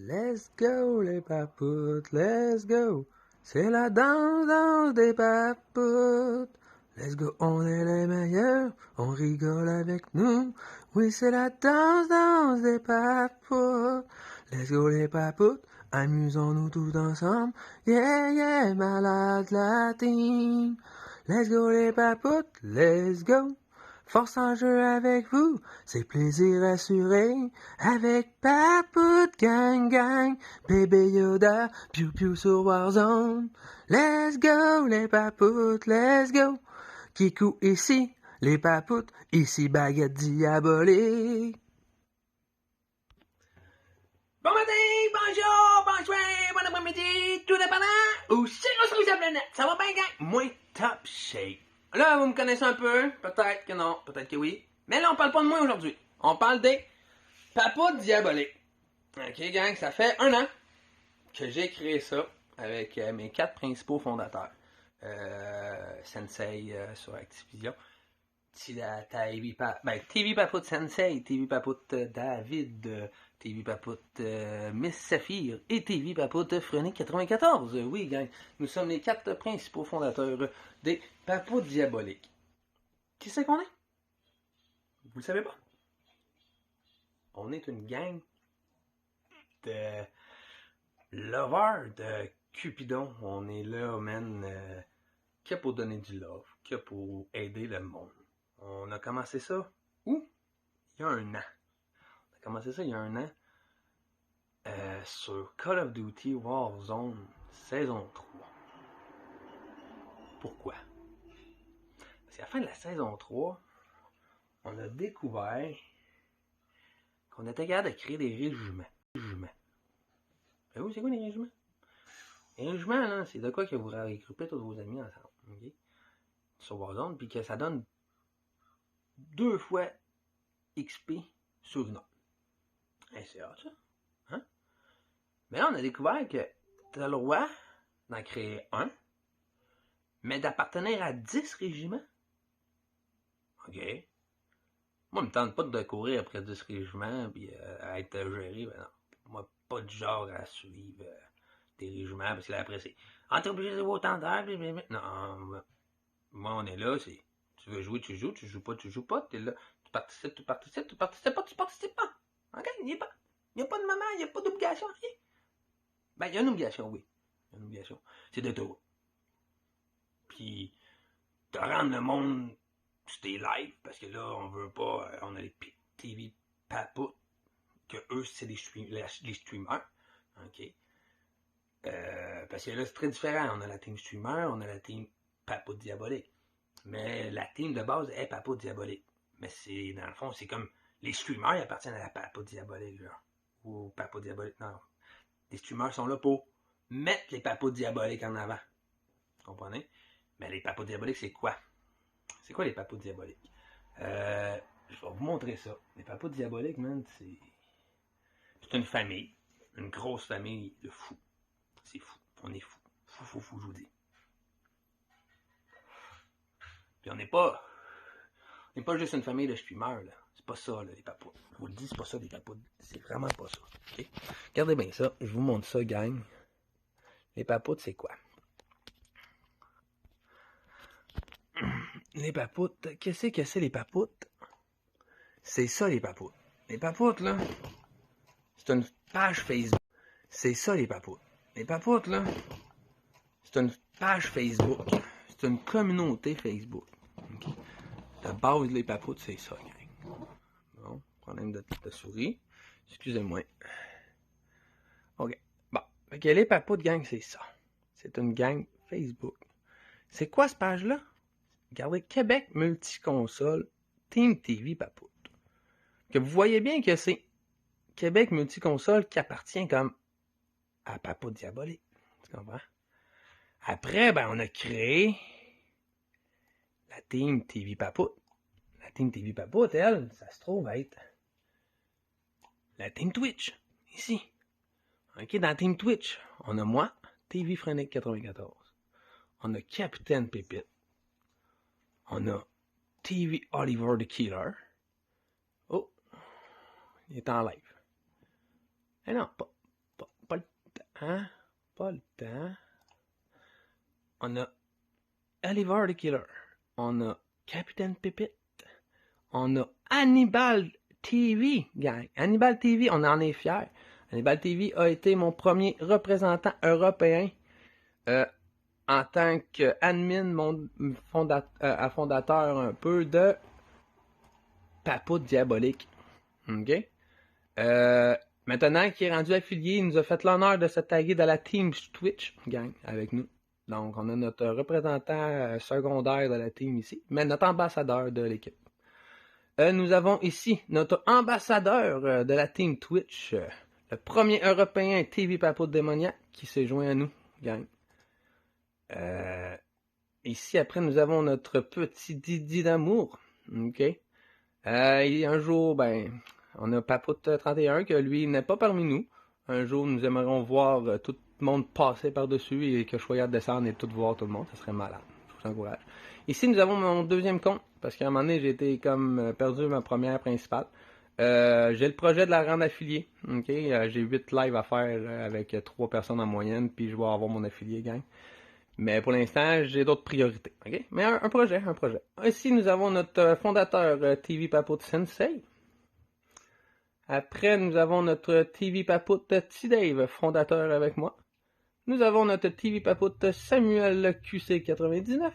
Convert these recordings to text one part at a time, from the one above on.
Let's go les papoutes, let's go. C'est la danse des papoutes. Let's go, on est les meilleurs, on rigole avec nous. Oui, c'est la danse des papoutes. Let's go les papoutes, amusons-nous tous ensemble. Yeah, yeah, malade la team. Let's go les papoutes, let's go. Force en jeu avec vous, c'est plaisir assuré. Avec Papoute Gang Gang, bébé Yoda, piou piou sur Warzone. Let's go les papoutes, let's go. Kikou ici, les papoutes, ici baguette diabolique. Bon matin, bonjour, bonsoir, bon après-midi, tout dépendant, où c'est qu'on se la planète. Ça va bien, gang? Moi, top shape. Là, vous me connaissez un peu, peut-être que non, peut-être que oui. Mais là, on parle pas de moi aujourd'hui. On parle des papoutes diaboliques. Ok, gang, ça fait 1 an que j'ai créé ça avec mes 4 principaux fondateurs. Sensei sur Activision. TV Papoute Sensei, TV Papoute David, TV Papoute Miss Saphir et TV Papoute Frenic 94. Oui, gang, nous sommes les 4 principaux fondateurs des Papoutes Diaboliques. Qui c'est qu'on est? Vous le savez pas? On est une gang de lovers de Cupidon. On est là, man, que pour donner du love, que pour aider le monde. On a commencé ça, où? Il y a 1 an. On a commencé ça il y a 1 an sur Call of Duty Warzone saison 3. Pourquoi? Parce qu'à la fin de la saison 3, on a découvert qu'on était capable de créer des régiments. Savez-vous, c'est quoi des régiments? Les régiments, là, c'est de quoi que vous regroupez tous vos amis ensemble, ok? Sur Warzone, puis que ça donne 2 fois XP sur une autre. C'est hot, ça. Hein? Mais là, on a découvert que tu as le droit d'en créer un, mais d'appartenir à 10 régiments. OK. Moi, je me tente pas de courir après 10 régiments et à être géré. Ben non. Moi, pas du genre à suivre des régiments parce que là, après, c'est. Ah, t'es obligé de jouer autant d'heures. Non, moi, on est là, c'est. Tu veux jouer, tu joues pas, tu joues pas. T'es là, tu participes pas, tu participes pas. OK? Il n'y a pas de moment, il n'y a pas d'obligation, rien. Ben, il y a une obligation, oui. Il y a une obligation. C'est de tout. Puis, de rendre le monde sur tes lives, parce que là, on veut pas. On a les TV Papoutes, que eux, c'est les streamers. OK? Parce que là, c'est très différent. On a la team streamer, on a la team Papoute Diabolique. Mais la team de base est Papoute Diabolique. Mais c'est, dans le fond, c'est comme les streamers, ils appartiennent à la Papoute Diabolique, là. Ou Papoute Diabolique, non. Les streamers sont là pour mettre les papoutes diaboliques en avant. Vous comprenez? Mais les papoutes diaboliques, c'est quoi? C'est quoi les papoutes diaboliques? Je vais vous montrer ça. Les papoutes diaboliques, man, c'est une famille. Une grosse famille de fous. C'est fou. On est fou. Fou, je vous dis. Puis on n'est pas juste une famille de streamers, là. C'est pas ça, là, les papoutes. Je vous le dis, c'est pas ça, les papoutes. C'est vraiment pas ça. Okay? Regardez bien ça. Je vous montre ça, gang. Les papoutes, c'est quoi? Les papoutes, qu'est-ce que c'est les papoutes? C'est ça les papoutes. Les papoutes, là, c'est une page Facebook. C'est ça les papoutes. Les papoutes, là, c'est une page Facebook. C'est une communauté Facebook. Okay? La base des papoutes, c'est ça, gang. Bon, problème de souris. Excusez-moi. OK. Bon. Fait que les papoutes, gang, c'est ça. C'est une gang Facebook. C'est quoi cette page-là? Regardez, Québec Multiconsole Team TV Papoute. Que vous voyez bien que c'est Québec Multiconsole qui appartient comme à Papoute Diabolique. Tu comprends? Après, ben, on a créé la Team TV Papoute. La Team TV Papoute, elle, ça se trouve être la Team Twitch, ici. OK, dans la Team Twitch, on a moi, TV Frenic 94. On a Capitaine Pépite. On a TV Oliver the Killer. Oh, il est en live. Eh non, pas Hein? Pas le temps. On a Oliver the Killer. On a Capitaine Pépite. On a Hannibal TV, gang. Hannibal TV, on en est fiers. Hannibal TV a été mon premier représentant européen en tant qu'admin fondateur un peu de Papoute Diabolique. OK? Maintenant qu'il est rendu affilié, il nous a fait l'honneur de se taguer dans la team Twitch, gang, avec nous. Donc, on a notre représentant secondaire de la team ici, mais notre ambassadeur de l'équipe. Nous avons ici notre ambassadeur de la team Twitch, le premier Européen TV Papoute Démoniaque qui s'est joint à nous, gang. Ici, après, nous avons notre petit Didi d'amour. OK? Un jour, on a Papoute 31 que lui n'est pas parmi nous. Un jour, nous aimerions voir tout le monde passer par-dessus et que je sois à descendre et tout voir tout le monde. Ça serait malade. Je vous encourage. Ici, nous avons mon deuxième compte. Parce qu'à un moment donné, j'ai été comme perdu ma première principale. J'ai le projet de la rendre affiliée. Okay? J'ai 8 lives à faire avec 3 personnes en moyenne. Puis je vais avoir mon affilié, gang. Mais pour l'instant, j'ai d'autres priorités. Okay? Mais un projet. Ici, nous avons notre fondateur TV Papoute Sensei. Après, nous avons notre TV Papoute T-Dave, fondateur avec moi. Nous avons notre TV Papoute Samuel QC99.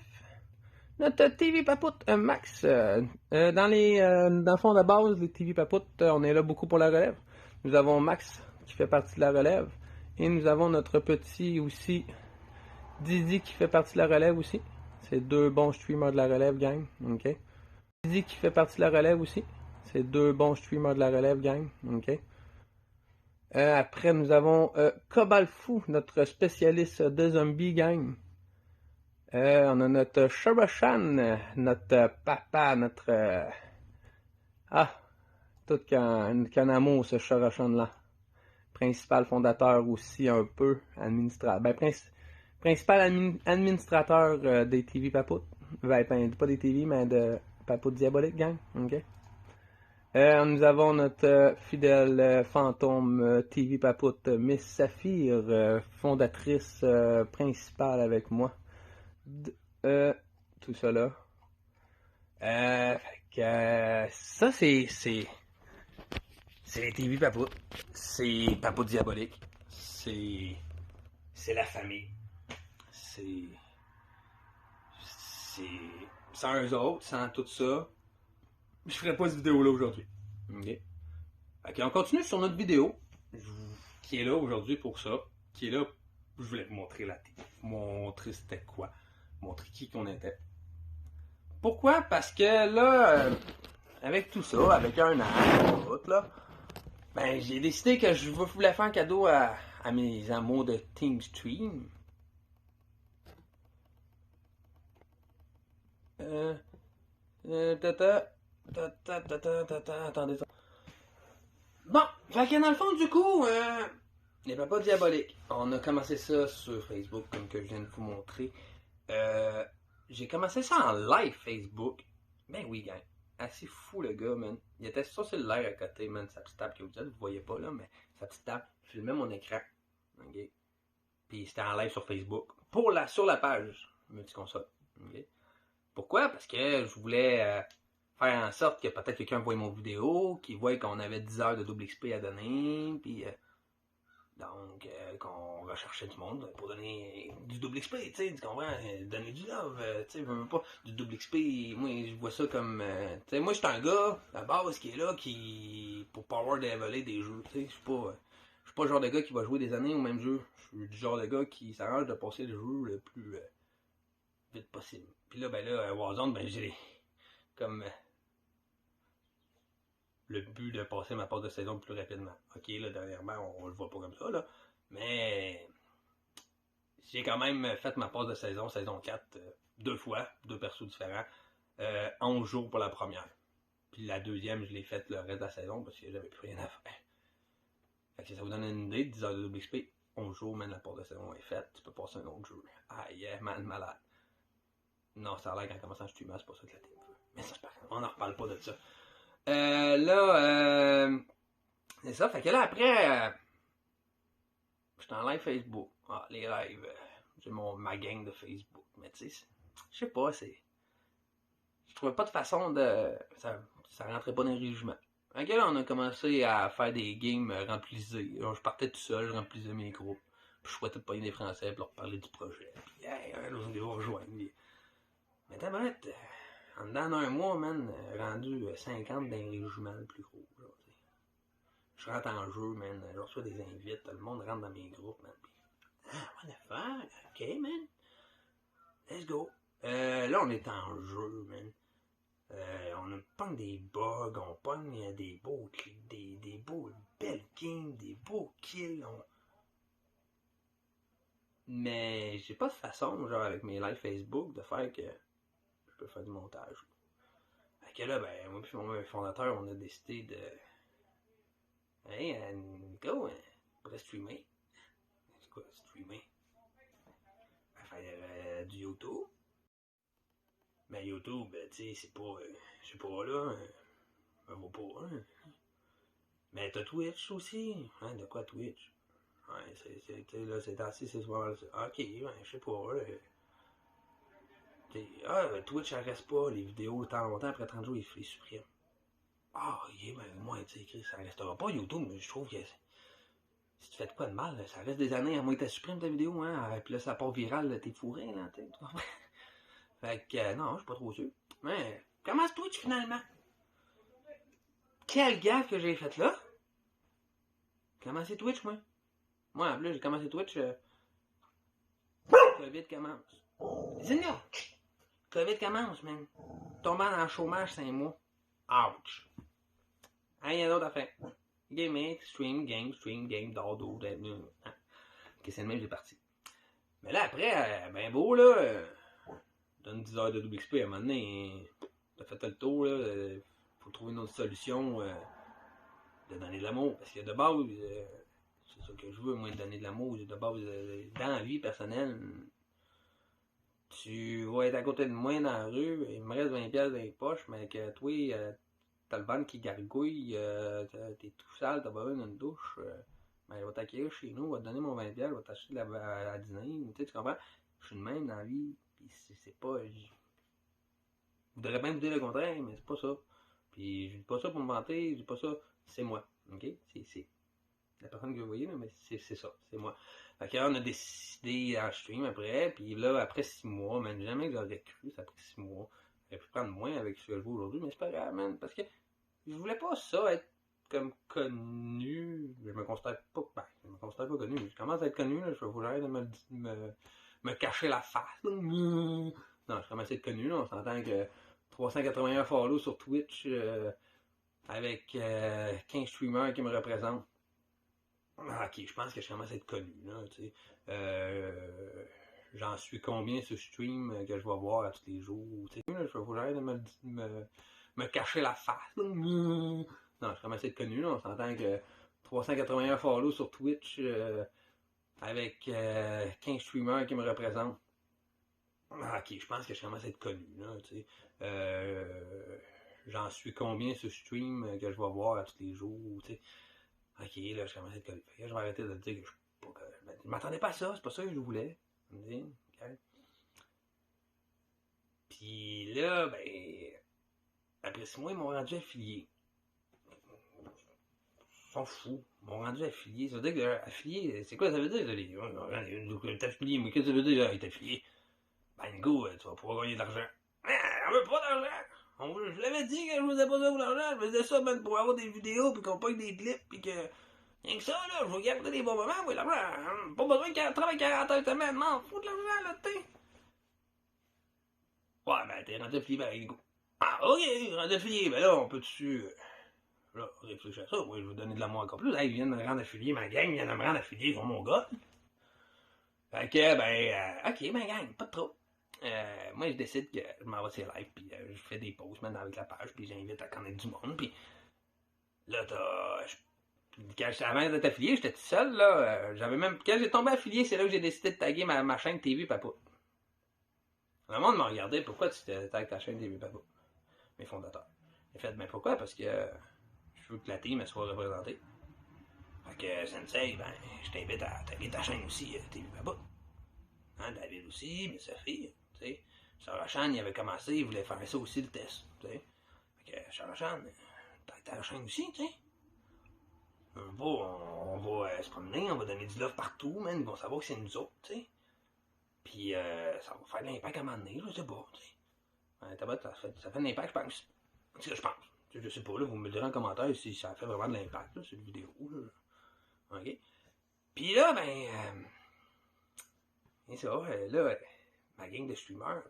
Notre TV Papoute Max. Dans le fond de base, les TV Papoute, on est là beaucoup pour la relève. Nous avons Max qui fait partie de la relève. Et nous avons notre petit aussi Didi qui fait partie de la relève aussi. C'est 2 bons streamers de la relève, gang. OK. Didi qui fait partie de la relève aussi. C'est 2 bons streamers de la relève, gang. OK. Après, nous avons Cobalfou, notre spécialiste de zombies, gang. On a notre Shabashan, notre papa, notre... tout qu'un amour, ce Shabashan-là. Principal fondateur aussi, un peu, administrateur. Principal administrateur des TV Papoute. Pas des TV, mais de Papoute Diabolique, gang. OK. Nous avons notre fidèle fantôme TV Papoute, Miss Saphir, fondatrice principale avec moi. Tout ça là. Ça c'est les TV Papoute. C'est Papoute Diabolique. C'est la famille. C'est sans eux autres, sans tout ça, je ferais pas cette vidéo là aujourd'hui. OK. On continue sur notre vidéo qui est là aujourd'hui pour ça. Qui est là, je voulais vous montrer la TV. Montrer c'était quoi. Montrer qui qu'on était. Pourquoi? Parce que là, avec tout ça, avec un an, tout là, j'ai décidé que je voulais faire un cadeau à mes amours de Team Stream. Attendez. Bon, fait que dans le fond, du coup, les papas diaboliques. On a commencé ça sur Facebook, comme que je viens de vous montrer. J'ai commencé ça en live Facebook. Ben oui, gang. Assez fou, le gars, man. Il était sur le live à côté, man. Sa petite table que vous voyez pas, là, mais sa petite table filmait mon écran. OK? Puis c'était en live sur Facebook. Sur la page multiconsole. OK? Pourquoi? Parce que je voulais faire en sorte que peut-être quelqu'un voie mon vidéo, qu'il voie qu'on avait 10 heures de double XP à donner, puis donc qu'on recherchait du monde pour donner du double XP, tu sais, tu comprends? Donner du love, tu sais, même pas du double XP. Moi, je vois ça comme, tu sais, moi, je suis un gars, à base, qui est là, pour power leveler des jeux, tu sais, je suis pas le genre de gars qui va jouer des années au même jeu. Je suis du genre de gars qui s'arrange de passer le jeu le plus vite possible. Puis là, Warzone, j'ai comme le but de passer ma passe de saison plus rapidement. OK, là, dernièrement, on le voit pas comme ça, là. Mais j'ai quand même fait ma passe de saison 4, 2 fois, 2 persos différents, 11 jours pour la première. Puis la deuxième, je l'ai faite le reste de la saison parce que j'avais plus rien à faire. Fait que ça vous donne une idée, 10 heures de double XP, 11 jours, même la passe de saison est faite, tu peux passer un autre jeu. Malade. Non, ça a l'air qu'en commençant à streamer, c'est pas ça que la team veut. Mais ça, c'est pas grave, on n'en reparle pas de ça. C'est ça, fait que là, après, je suis en live Facebook. Ah, les lives, c'est ma gang de Facebook. Mais tu sais, je sais pas, je trouvais pas de façon de... Ça rentrait pas dans le régiment. Fait que là, on a commencé à faire des games remplisés. Alors, je partais tout seul, je remplissais mes groupes. Puis je souhaitais de pogner des Français pour leur parler du projet. Puis, hey, un autre vidéo rejoindre. Mais t'as mal, en dedans d'un mois, man, rendu 50 dans les régiments le plus gros. Genre, je rentre en jeu, man. Je reçois des invites. Tout le monde rentre dans mes groupes, man. Puis, what the fuck? Ok, man. Let's go. Là, on est en jeu, man. On pogne des bugs, on pogne des beaux belles games, des beaux kills. Mais j'ai pas de façon, genre avec mes lives Facebook, de faire que je peux faire du montage. Fait que là, ben, moi et mon fondateur, on a décidé de... Hey, Nico, on pourrait streamer. C'est quoi, streamer? Faire du YouTube. Mais YouTube, tu sais, c'est pas... je sais pas, là... ça vaut pas, hein. Mais t'as Twitch aussi. Hein, de quoi Twitch? Ouais, là, c'est assez, c'est souvent... Ok, ben, je sais pas, Twitch, ça reste pas, les vidéos, de temps en temps, après 30 jours, ils suppriment. Ah, ben, moi, tu sais, ça restera pas YouTube, mais je trouve que si tu fais de quoi de mal, ça reste des années à moins que tu supprimes ta vidéo, hein, puis là, ça part viral, t'es fourré, là, tu comprends? Fait que, non, je suis pas trop sûr. Mais, comment c'est Twitch, finalement? Quelle gaffe que j'ai faite là? Comment c'est Twitch, moi? Moi, en plus, j'ai commencé Twitch, COVID commence. Dis-nous! COVID commence, man. Tombant dans le chômage 5 mois. Ouch! Rien d'autre à faire. Gaming, stream, game, dodo, hein. Ok, c'est le même, j'ai parti. Mais là, après, ben beau, là, donne 10 heures de WXP à un moment donné, t'as fait le tour, là, faut trouver une autre solution de donner de l'amour. Parce que de base, c'est ça que je veux, moi, donner de l'amour. De base, dans la vie personnelle, tu vas être à côté de moi dans la rue, il me reste 20$ dans les poches, mais que toi, t'as le ventre qui gargouille, t'es tout sale, t'as besoin d'une douche, ben, je vais t'accueillir chez nous, je vais te donner mon 20$, je vais t'acheter à dîner, tu comprends? Je suis de même dans la vie, pis c'est pas... Je voudrais bien vous dire le contraire, mais c'est pas ça. Puis je dis pas ça pour me vanter, je dis pas ça, c'est moi, ok? C'est la personne que vous voyez, là, mais c'est ça, c'est moi. Fait que là, on a décidé en stream après, puis là, après 6 mois, même jamais que j'aurais cru, ça a pris 6 mois. J'aurais pu prendre moins avec ce que je veux aujourd'hui, mais c'est pas grave, man, parce que je voulais pas ça être comme connu. Je me considère pas, connu. Je commence à être connu, là, je vais j'arrête de me cacher la face. Non, je commence à être connu, là, on s'entend que 381 follow sur Twitch avec 15 streamers qui me représentent. Ok, je pense que je commence à être connu, là, tu sais. J'en suis combien sur stream que je vais voir à tous les jours, tu sais. Je vais j'arrête de me cacher la face. Non, je commence à être connu, là, on s'entend que 381 follow sur Twitch avec 15 streamers qui me représentent. Ok, je pense que je commence à être connu, là, tu sais. J'en suis combien sur stream que je vais voir à tous les jours, tu sais. Ok, là, je commence à être connu. Je vais arrêter de dire que je suis pas connu. Je m'attendais pas à ça, c'est pas ça que je voulais. Okay. Puis là, ben, après 6 mois, ils m'ont rendu affilié. Ils sont fous. Ils m'ont rendu affilié. Ça veut dire que affilié, c'est quoi ça veut dire? T'es affilié, mais qu'est-ce que ça veut dire, être affilié? Ben, go, tu vas pouvoir gagner de l'argent. On veut pas d'argent! Je l'avais dit que je faisais pas ça pour l'argent. Je faisais ça, même pour avoir des vidéos, puis qu'on pogne des clips, puis que. Rien que ça, là, je vais garder des bons moments, oui, l'argent. Pas besoin de travailler 40 heures semaine, non, faut de l'argent, là, t'es. Ouais, ben, t'es rendu affilié, ben, go. Ah, ok, rendu affilié, ben là, on peut dessus. Là, réfléchir à ça, oui, je vais vous donner de l'amour encore plus. Hey, ils viennent de me rendre affilié, ma gang, ils viennent de me rendre affilié, ils sont mon gars. Fait que, ben, ok, ben, gang, pas de trop. Moi, je décide que je m'en vais sur live, puis je fais des posts maintenant avec la page, puis j'invite à connaître du monde, puis là, avant d'être affilié, j'étais tout seul, là. J'avais même. Quand j'ai tombé affilié, c'est là que j'ai décidé de taguer ma chaîne TV Papa. Le monde m'a regardé, pourquoi tu tagues ta chaîne TV Papa? Mes fondateurs. J'ai fait, ben pourquoi? Parce que je veux que la team elle soit représentée. Fait que, Sensei, ben, je t'invite à taguer ta chaîne aussi, TV Papoute. Hein, David aussi, mais Sophie, tu sais. Sarah Chan, il avait commencé, il voulait faire ça aussi, le test, tu sais. Fait que, Sarah Chan, t'as ta chaîne aussi, tu sais. On va se promener, on va donner du love partout, man. Ils vont savoir que c'est nous autres, tu sais. Puis ça va faire de l'impact à un moment donné, je sais pas, tu sais. Ça fait de l'impact, je pense. C'est ce que je pense. Je sais pas, là, vous me direz en commentaire si ça fait vraiment de l'impact, là, cette vidéo, là. OK? Puis là, ben, c'est ça, là, ma gang de streamers,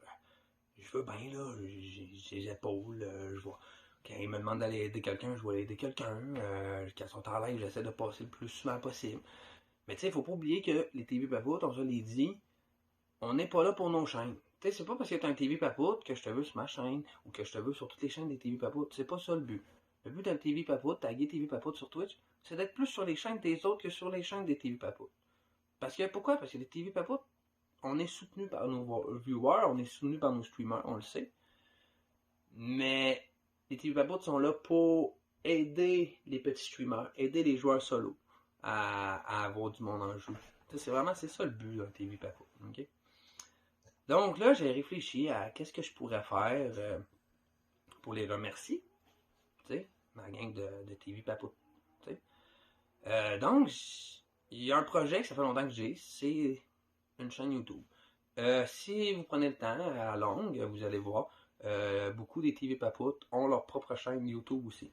je veux bien, là, j'ai les épaules, je vois. Quand ils me demandent d'aller aider quelqu'un, je vais aider quelqu'un. Quand ils sont en live, j'essaie de passer le plus souvent possible. Mais tu sais, il faut pas oublier que les TV Papoutes, on se l'est dit, on n'est pas là pour nos chaînes. Tu sais, c'est pas parce que t'es un TV Papoute que je te veux sur ma chaîne ou que je te veux sur toutes les chaînes des TV Papoutes. C'est pas ça le but. Le but d'un TV Papoute, taguer TV Papoute sur Twitch, c'est d'être plus sur les chaînes des autres que sur les chaînes des TV Papoutes. Parce que, pourquoi? Parce que les TV Papoutes, on est soutenu par nos viewers, on est soutenu par nos streamers, on le sait. Mais les TV Papoutes sont là pour aider les petits streamers, aider les joueurs solo à avoir du monde en jeu. C'est ça le but d'un TV Papoute. Okay? Donc là, j'ai réfléchi à qu'est-ce que je pourrais faire pour les remercier. T'sais, ma gang de TV Papoute. Donc, il y a un projet que ça fait longtemps que j'ai, c'est une chaîne YouTube. Si vous prenez le temps, à longue, vous allez voir, beaucoup des TV Papoutes ont leur propre chaîne YouTube aussi.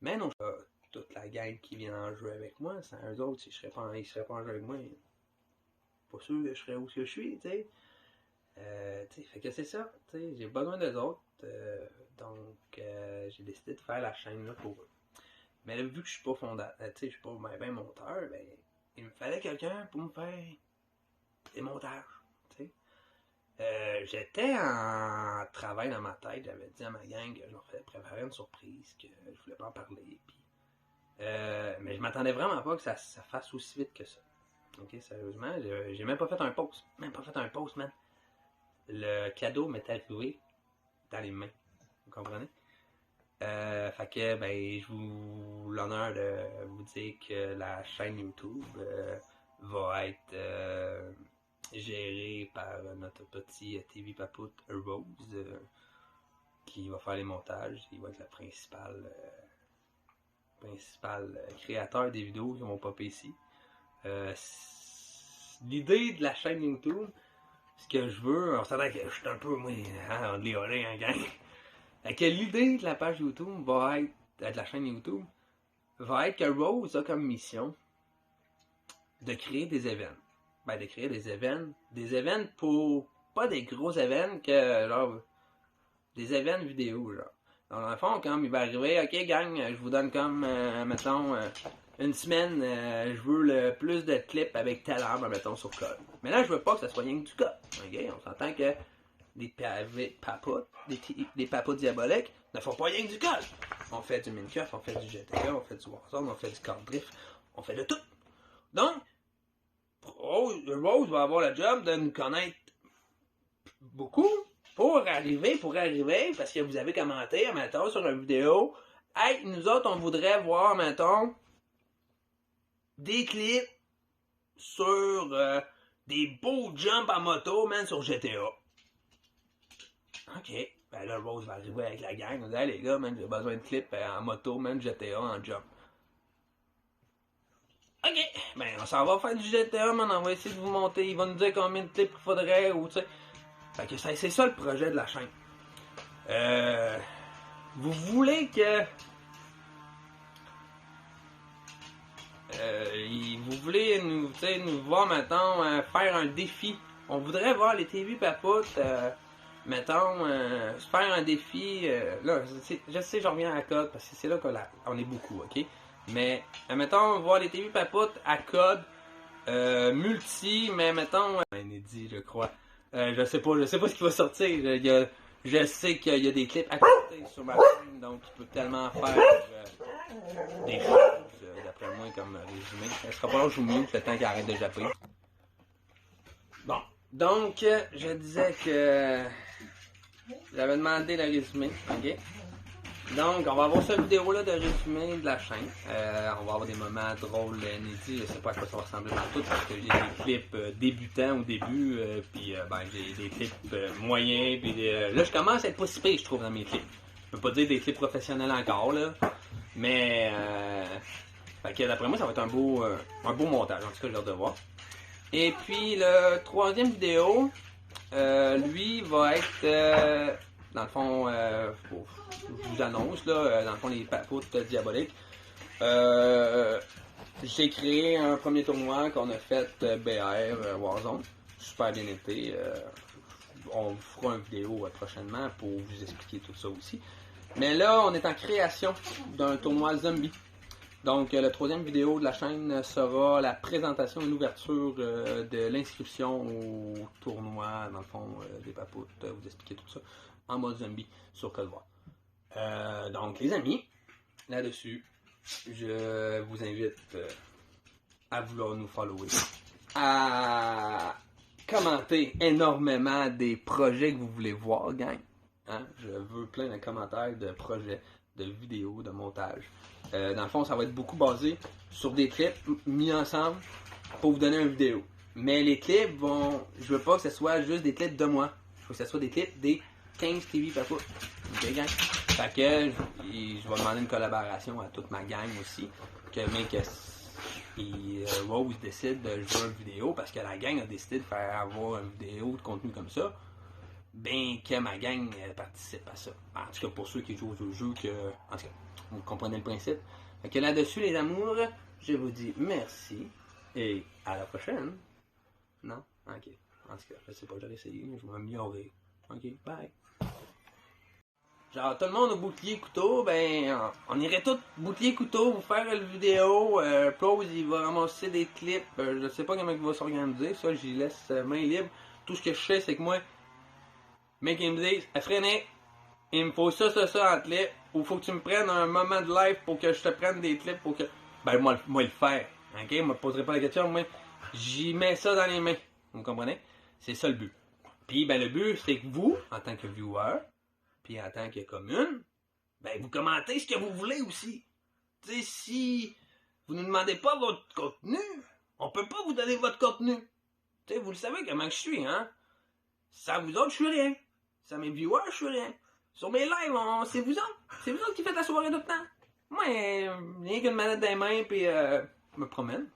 Mais non, toute la gang qui vient en jouer avec moi, sans eux autres, si ils seraient pas en jeu avec moi, pas sûr que je serais où je suis, tu sais. Fait que c'est ça, j'ai besoin d'eux autres, donc j'ai décidé de faire la chaîne là pour eux. Mais là, vu que je suis pas fondateur, je suis pas bien monteur, ben, il me fallait quelqu'un pour me faire des montages. J'étais en travail dans ma tête, j'avais dit à ma gang que je leur faisais préparer une surprise, que je voulais pas en parler, puis, mais je m'attendais vraiment pas que ça fasse aussi vite que ça. Ok, sérieusement, j'ai même pas fait un post, man. Le cadeau m'est arrivé dans les mains, vous comprenez? Fait que, ben, je vous l'honneur de vous dire que la chaîne YouTube va être géré par notre petit TV Papoute Rose qui va faire les montages. Il va être le principal créateur des vidéos qui vont popper ici. L'idée de la chaîne YouTube, ce que je veux, on s'entend que je suis un peu, moi, on les olé, hein, gang. Que l'idée de la page YouTube va être, de la chaîne YouTube, va être que Rose a comme mission de créer des événements. Ben, de créer des événements pour, pas des gros événements, que, genre, des événements vidéo, genre. Donc, dans le fond, quand il va arriver, ok, gang, je vous donne comme, mettons, une semaine, je veux le plus de clips avec tel arbre, mettons, sur code. Mais là, je veux pas que ça soit rien que du code. Ok, on s'entend que des papoutes diaboliques ne font pas rien que du code. On fait du Minecraft, on fait du GTA, on fait du Warzone, on fait du Card Drift, on fait de tout. Donc, Rose va avoir le job de nous connaître beaucoup pour arriver, parce que vous avez commenté, mettons, sur une vidéo, hey, nous autres, on voudrait voir, mettons, des clips sur des beaux jumps en moto, man, sur GTA. Ok, ben là, Rose va arriver avec la gang, on dit, hey, les gars, man, j'ai besoin de clips en moto, man, GTA, en jump. Ok, ben on s'en va faire du GTA, man, on va essayer de vous monter, il va nous dire combien de clips il faudrait, ou tu sais. Fait que c'est ça le projet de la chaîne. Vous voulez que... vous voulez nous voir, mettons, faire un défi. On voudrait voir les TV Papoutes, mettons, faire un défi. Là, je sais, je reviens à code, parce que c'est là qu'on est beaucoup, ok? Mais, mettons, voir les TV Papoutes à code multi, mais mettons... inédit, je crois. Je sais pas ce qui va sortir. Je sais qu'il y a des clips à côté sur ma chaîne, donc il peut tellement faire des choses, d'après moi, comme résumé. Ce sera pas long que je vous mute le temps qu'il arrête de japper. Bon, donc, je disais que j'avais demandé le résumé, ok? Donc, on va avoir cette vidéo-là de résumé de la chaîne. On va avoir des moments drôles, inédits. Je sais pas à quoi ça va ressembler dans tout parce que j'ai des clips débutants au début, puis ben, j'ai des clips moyens. Puis là, je commence à être pas si pire, je trouve, dans mes clips. Je peux pas dire des clips professionnels encore, là. Mais, fait que d'après moi, ça va être un beau montage. En tout cas, j'ai hâte de voir. Et puis, le troisième vidéo, lui, va être... dans le fond, je vous annonce, là, dans le fond, les papoutes diaboliques. J'ai créé un premier tournoi qu'on a fait BR Warzone. Super bien été. On vous fera une vidéo prochainement pour vous expliquer tout ça aussi. Mais là, on est en création d'un tournoi zombie. Donc, la troisième vidéo de la chaîne sera la présentation et l'ouverture de l'inscription au tournoi, dans le fond, des papoutes, vous expliquer tout ça, en mode zombie sur Code Voir. Donc, les amis, là-dessus, je vous invite à vouloir nous follower, à commenter énormément des projets que vous voulez voir, gang. Hein? Je veux plein de commentaires de projets, de vidéos, de montage. Dans le fond, ça va être beaucoup basé sur des clips mis ensemble pour vous donner une vidéo. Mais les clips vont... Je veux pas que ce soit juste des clips de moi. Je veux que ce soit des clips des 15 TV Papoutes. Ok, gang? Fait que je vais demander une collaboration à toute ma gang aussi. Rose décide de jouer une vidéo parce que la gang a décidé de faire avoir une vidéo de contenu comme ça. Ben que ma gang participe à ça. En tout cas, pour ceux qui jouent au jeu, en tout cas, vous comprenez le principe. Fait que là-dessus, les amours, je vous dis merci et à la prochaine. Non? Ok. En tout cas, je sais pas, j'aurais essayé, mais je vais m'améliorer. Ok, bye. Genre, tout le monde au bouclier couteau, ben, on irait tous bouclier couteau, vous faire une vidéo. Pose, il va ramasser des clips. Je sais pas comment il va s'organiser, ça, j'y laisse main libre. Tout ce que je sais, c'est que moi, mec, il me dit, Frédéric, il me faut ça en clip, ou faut que tu me prennes un moment de live pour que je te prenne des clips pour que. Ben, moi le faire. Ok? Je me poserai pas la question, moi, j'y mets ça dans les mains. Vous comprenez? C'est ça le but. Puis, ben, le but, c'est que vous, en tant que viewer, puis en tant que commune, ben, vous commentez ce que vous voulez aussi. Tu sais, si vous ne demandez pas votre contenu, on peut pas vous donner votre contenu. Tu sais, vous le savez comment je suis, hein? Sans vous autres, je suis rien. Sans mes viewers, je suis rien. Sur mes lives, c'est vous autres. C'est vous autres qui faites la soirée tout le temps. Moi, rien qu'une manette dans les mains, puis je me promène.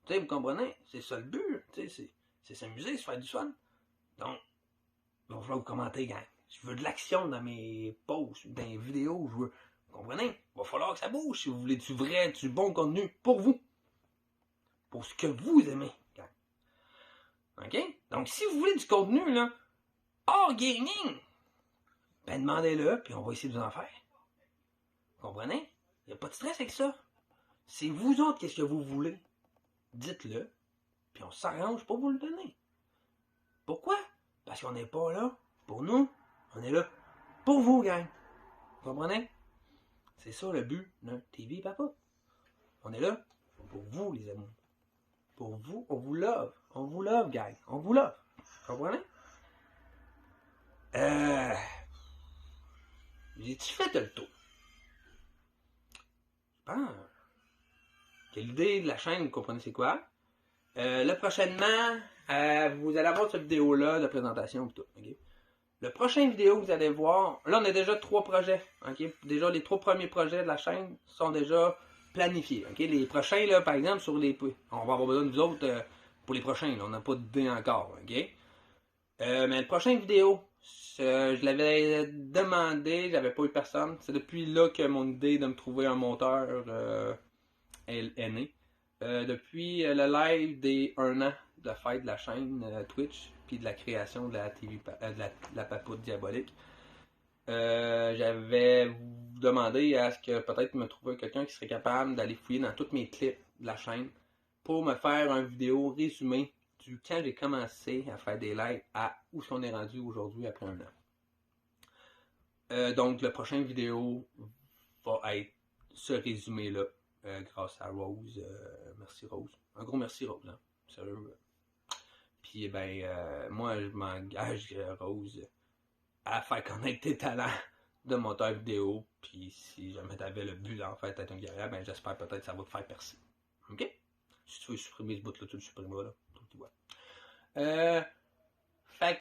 Tu sais, vous comprenez? C'est ça le but. Tu sais, c'est s'amuser, se faire du fun. Donc, il va falloir vous commenter, gang. Je veux de l'action dans mes posts, dans mes vidéos. Vous comprenez? Il va falloir que ça bouge si vous voulez du vrai, du bon contenu pour vous. Pour ce que vous aimez, gang. OK? Donc, si vous voulez du contenu, là, hors gaming, ben demandez-le, puis on va essayer de vous en faire. Vous comprenez? Il n'y a pas de stress avec ça. C'est vous autres, qu'est-ce que vous voulez. Dites-le, puis on s'arrange pour vous le donner. Pourquoi? Parce qu'on n'est pas là pour nous. On est là pour vous, gang. Vous comprenez? C'est ça le but d'un TV Papa. On est là pour vous, les amis. Pour vous, on vous love. On vous love, gang. On vous love. Vous comprenez? J'ai-tu fait le tour? Je pense que l'idée de la chaîne, vous comprenez c'est quoi? Là, prochainement, vous allez avoir cette vidéo-là de présentation et tout. Okay? Le prochain vidéo que vous allez voir, là, on a déjà 3 projets. Okay? Déjà, les 3 premiers projets de la chaîne sont déjà planifiés. Okay? Les prochains, là, par exemple, on va avoir besoin de vous autres pour les prochains. Là, on n'a pas d'idée encore. Okay? Mais le prochain vidéo, je l'avais demandé, j'avais pas eu personne. C'est depuis là que mon idée de me trouver un monteur est née. Depuis le live des 1 an de la fête de la chaîne Twitch, puis de la création de la TV, de la papoute diabolique, j'avais demandé à ce que peut-être me trouver quelqu'un qui serait capable d'aller fouiller dans tous mes clips de la chaîne pour me faire une vidéo résumée du quand j'ai commencé à faire des lives à où on est rendu aujourd'hui après 1 an. Donc, le prochain vidéo va être ce résumé-là. Grâce à Rose. Merci Rose. Un gros merci Rose. Hein? Sérieux. Puis ben moi je m'engage Rose à faire connaître tes talents de moteur vidéo, puis si jamais t'avais le but en fait d'être un guerrier, ben j'espère peut-être que ça va te faire percer. Ok? Si tu veux supprimer ce bout-là, tu le supprimeras là. Tu vois.